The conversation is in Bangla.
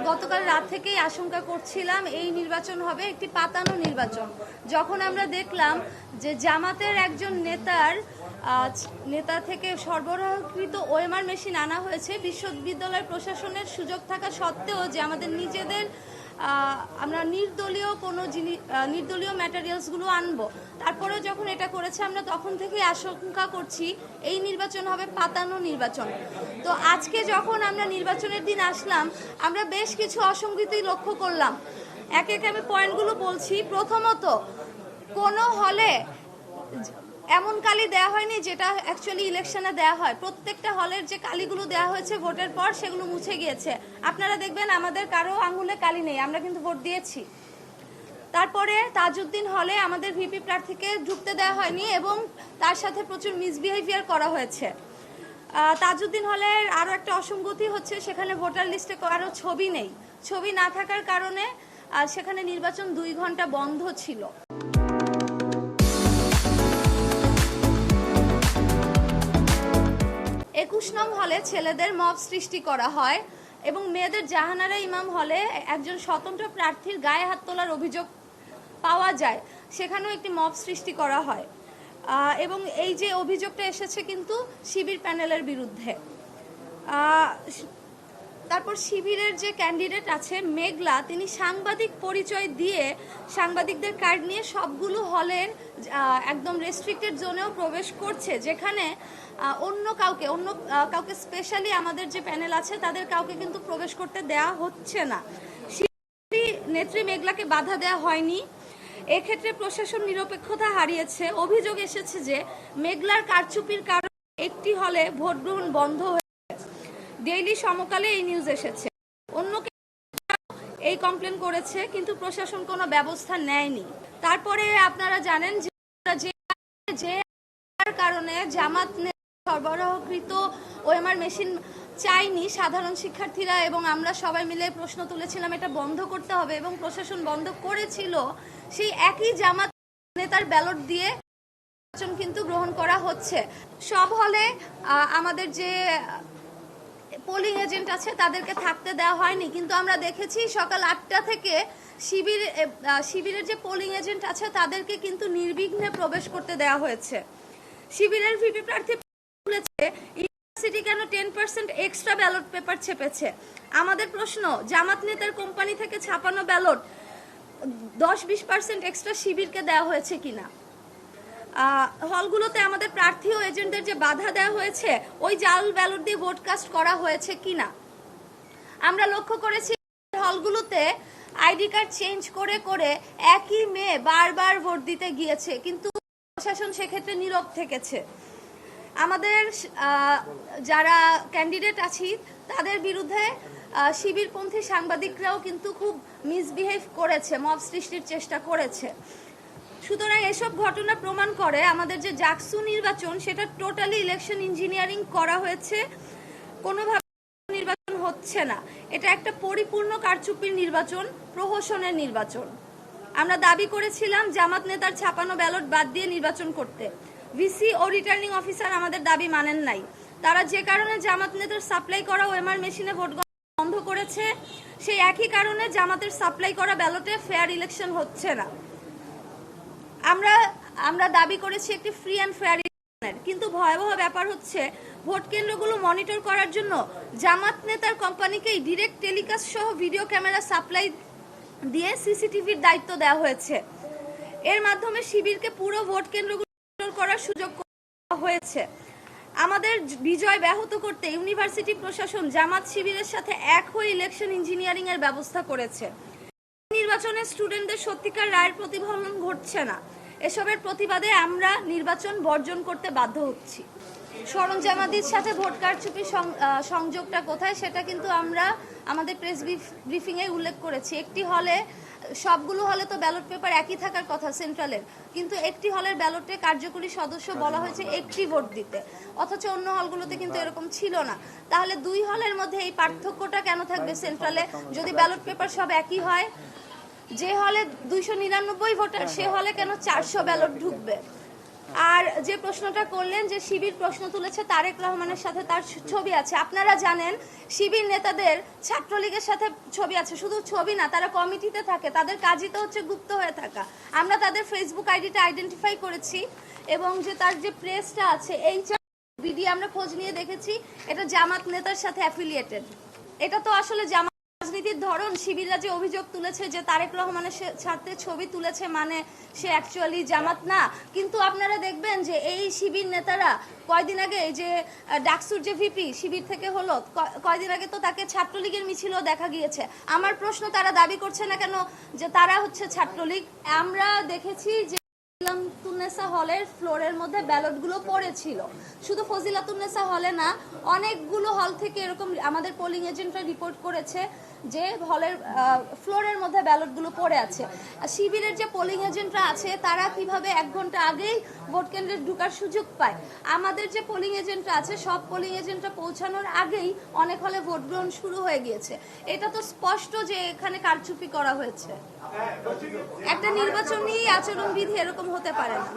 গতকাল রাত থেকেই আশঙ্কা করছিলাম এই নির্বাচন হবে একটি পাতানো নির্বাচন। যখন আমরা দেখলাম যে জামাতের একজন নেতা থেকে সরবরাহকৃত ওএমআর মেশিন আনা হয়েছে, বিশ্ববিদ্যালয় প্রশাসনের সুযোগ থাকা সত্ত্বেও যে আমাদের নিজেদের আমরা নির্দলীয় ম্যাটেরিয়ালসগুলো আনবো, তারপরেও যখন এটা করেছে আমরা তখন থেকেই আশঙ্কা করছি এই নির্বাচন হবে পাতানো নির্বাচন। তো আজকে যখন আমরা নির্বাচনের দিন আসলাম, আমরা বেশ কিছু অসঙ্গতি লক্ষ্য করলাম। একে একে আমি পয়েন্টগুলো বলছি। প্রথমত, কোনো হলে এমন কালি দেওয়া হয়নি যেটা অ্যাকচুয়ালি ইলেকশনে দেওয়া হয়। প্রত্যেকটা হলের যে কালিগুলো দেওয়া হয়েছে ভোটের পর সেগুলো মুছে গিয়েছে। আপনারা দেখবেন আমাদের কারো আঙুলে কালি নেই, আমরা কিন্তু ভোট দিয়েছি। তারপরে তাজউদ্দিন হলে আমাদের ভিপি প্রার্থীকে ঢুকতে দেওয়া হয়নি এবং তার সাথে প্রচুর মিসবিহেভিয়ার করা হয়েছে। তাজউদ্দিন হলের আরও একটা অসঙ্গতি হচ্ছে সেখানে ভোটার লিস্টে কারো ছবি নেই। ছবি না থাকার কারণে সেখানে নির্বাচন 2 ঘন্টা বন্ধ ছিল। 21 নং হলে ছেলেদের মব সৃষ্টি করা হয় এবং মেয়েদের জাহানারা ইমাম হলে একজন স্বতন্ত্র প্রার্থীর গায়ে হাত তোলার অভিযোগ পাওয়া যায়, সেখানেও একটি মব সৃষ্টি করা হয় এবং এই যে অভিযোগটা এসেছে কিন্তু শিবির প্যানেলের বিরুদ্ধে। তারপর শিবিরের যে ক্যান্ডিডেট আছে মেঘলা, তিনি সাংবাদিক পরিচয় দিয়ে সাংবাদিকদের কার্ড নিয়ে সবগুলো হলের একদম রেস্ট্রিক্টেড জোনেও প্রবেশ করছে, যেখানে অন্য কাউকে স্পেশালি আমাদের যে প্যানেল আছে তাদের কাউকে কিন্তু প্রবেশ করতে দেয়া হচ্ছে না। নেত্রী মেঘলাকে বাধা দেওয়া হয়নি। এক্ষেত্রে প্রশাসন নিরপেক্ষতা হারিয়েছে। অভিযোগ এসেছে যে মেঘলার কারচুপির কারণে একটি হলে ভোট গ্রহণ বন্ধ হয়েছে। ডেইলি সমকালে এই নিউজ এসেছে। অন্য এই কমপ্লেন করেছে কিন্তু প্রশাসন কোনো ব্যবস্থা নেয়নি। তারপরে আপনারা জানেন যে কারণে জামাত সরবরাহকৃত ওএমআর মেশিন চাইনি সাধারণ শিক্ষার্থীরা এবং আমরা সবাই মিলে প্রশ্ন তুলেছিলাম এটা বন্ধ করতে হবে এবং প্রশাসন বন্ধ করেছিল। সেই একই জামাত নেতার ব্যালট দিয়ে নির্বাচন কিন্তু গ্রহণ করা হচ্ছে। সব হলে আমাদের যে পোলিং এজেন্ট আছে তাদেরকে থাকতে দেওয়া হয়নি, কিন্তু আমরা দেখেছি সকাল 8টা থেকে শিবিরের যে পোলিং এজেন্ট আছে তাদেরকে কিন্তু নির্বিঘ্নে প্রবেশ করতে দেওয়া হয়েছে। শিবিরের ভিপি প্রার্থী বলেছে ইউনিভার্সিটি কেন 10% এক্সট্রা ব্যালট পেপার ছেপেছে। আমাদের প্রশ্ন, জামাত নেতার কোম্পানি থেকে ছাপানো ব্যালট 10-20% এক্সট্রা শিবিরকে দেওয়া হয়েছে কিনা। হলগুলোতে আমাদের প্রার্থী ও এজেন্টদের যে বাধা দেওয়া হয়েছে ওই জাল ব্যালট দিয়ে ভোট কাস্ট করা হয়েছে কিনা। আমরা লক্ষ্য করেছি হলগুলোতে আইডি কার্ড চেঞ্জ করে করে একই মেয়ে বারবার ভোট দিতে গিয়েছে, কিন্তু প্রশাসন সেক্ষেত্রে নীরব থেকেছে। আমাদের যারা ক্যান্ডিডেট আছি তাদের বিরুদ্ধে শিবিরপন্থী সাংবাদিকরাও কিন্তু খুব মিসবিহেভ করেছে, মব সৃষ্টির চেষ্টা করেছে। সুতরাং এসব ঘটনা প্রমাণ করে আমাদের যে জাকসু নির্বাচন সেটা টোটালি ইলেকশন ইঞ্জিনিয়ারিং করা হয়েছে, কোনোভাবে নির্বাচন হচ্ছে না। এটা একটা পরিপূর্ণ কারচুপির নির্বাচন, প্রহসনের নির্বাচন। আমরা দাবি করেছিলাম জামাত নেতার ছাপানো ব্যালট বাদ দিয়ে নির্বাচন করতে। ভিসি ও রিটার্নিং অফিসার আমাদের দাবি মানেন নাই। তারা যে কারণে জামাত নেতার সাপ্লাই করা ওএমআর মেশিনে ভোট বন্ধ করেছে, সেই একই কারণে জামাতের সাপ্লাই করা ব্যালটে ফেয়ার ইলেকশন হচ্ছে না। আমরা দাবি করেছি একটি ফ্রি অ্যান্ড ফেয়ার ইলেকশনের, কিন্তু ভয়াবহ ব্যাপার হচ্ছে ভোট কেন্দ্রগুলো মনিটর করার জন্য জামাত নেতার কোম্পানিকেই ডিরেক্ট টেলিকাস্ট সহ ভিডিও ক্যামেরা সাপ্লাই দিয়ে সিসিটিভির দায়িত্ব দেওয়া হয়েছে। এর মাধ্যমে শিবিরকে পুরো ভোট কেন্দ্রগুলো করার সুযোগ হয়েছে। আমাদের বিজয় ব্যাহত করতে ইউনিভার্সিটি প্রশাসন জামাত শিবিরের সাথে এক হয়ে ইলেকশন ইঞ্জিনিয়ারিং এর ব্যবস্থা করেছে। নির্বাচনে স্টুডেন্টদের সত্যিকার রায়ের প্রতিফলন ঘটছে না। এসবের প্রতিবাদে আমরা নির্বাচন বর্জন করতে বাধ্য হচ্ছি। সরঞ্জামাদির সাথে ভোট কারচুপির সংযোগটা কোথায় সেটা কিন্তু আমরা আমাদের প্রেস ব্রিফিংয়ে উল্লেখ করেছি। একটি হলে, সবগুলো হলে তো ব্যালট পেপার একই থাকার কথা সেন্ট্রালের, কিন্তু একটি হলের ব্যালটে কার্যকরী সদস্য বলা হয়েছে একটি ভোট দিতে, অথচ অন্য হলগুলোতে কিন্তু এরকম ছিল না। তাহলে 2 হলের মধ্যে এই পার্থক্যটা কেন থাকবে সেন্ট্রালে যদি ব্যালট পেপার সব একই হয়? যে হলে 299 ভোটার সে হলে কেন 400 ব্যালট ঢুকবে? আর যে প্রশ্নটা করলেন যে শিবির প্রশ্ন তুলেছে তারেক রহমানের সাথে তার ছবি আছে, আপনারা জানেন শিবির নেতাদের ছাত্রলীগের সাথে ছবি আছে, শুধু ছবি না, তারা কমিটিতে থাকে, তাদের কাজই তো হচ্ছে গুপ্ত হয়ে থাকা। আমরা তাদের ফেসবুক আইডিটা আইডেন্টিফাই করেছি এবং যে তার যে প্রেসটা আছে এই ভিডিও আমরা খোঁজ নিয়ে দেখেছি এটা জামাত নেতার সাথে অ্যাফিলিয়েটেড। এটা তো আসলে জামাত রাজনীতির ধরন। শিবিররা যে অভিযোগ তুলেছে যে তারেক রহমানের সাথে ছবি তুলেছে মানে সে অ্যাকচুয়ালি জামাত না, কিন্তু আপনারা দেখবেন যে এই শিবির নেতারা কয়দিন আগে যে ডাকসুর যে ভিপি শিবির থেকে হলো, কয়দিন আগে তো তাকে ছাত্রলীগের মিছিলও দেখা গিয়েছে। আমার প্রশ্ন, তারা দাবি করছে না কেন যে তারা হচ্ছে ছাত্রলীগ? আমরা দেখেছি যে ফজিলাতুন্নেসা হলের ফ্লোরের মধ্যে ব্যালটগুলো পড়েছিল, শুধু ফজিলাতুন্নেসা হলে না, অনেকগুলো হল থেকে এরকম আমাদের পোলিং এজেন্টরা রিপোর্ট করেছে যে হলের ফ্লোরের মধ্যে ব্যালটগুলো পড়ে আছে। শিবিরের যে পোলিং এজেন্টরা আছে তারা কিভাবে 1 ঘন্টা আগেই ভোট কেন্দ্রে ঢোকার সুযোগ পায়? আমাদের যে পোলিং এজেন্টরা আছে সব পোলিং এজেন্টরা পৌঁছানোর আগেই অনেক হলে ভোট গ্রহণ শুরু হয়ে গিয়েছে। এটা তো স্পষ্ট যে এখানে কারচুপি করা হয়েছে। একটা নির্বাচনী আচরণবিধি এরকম হতে পারে না।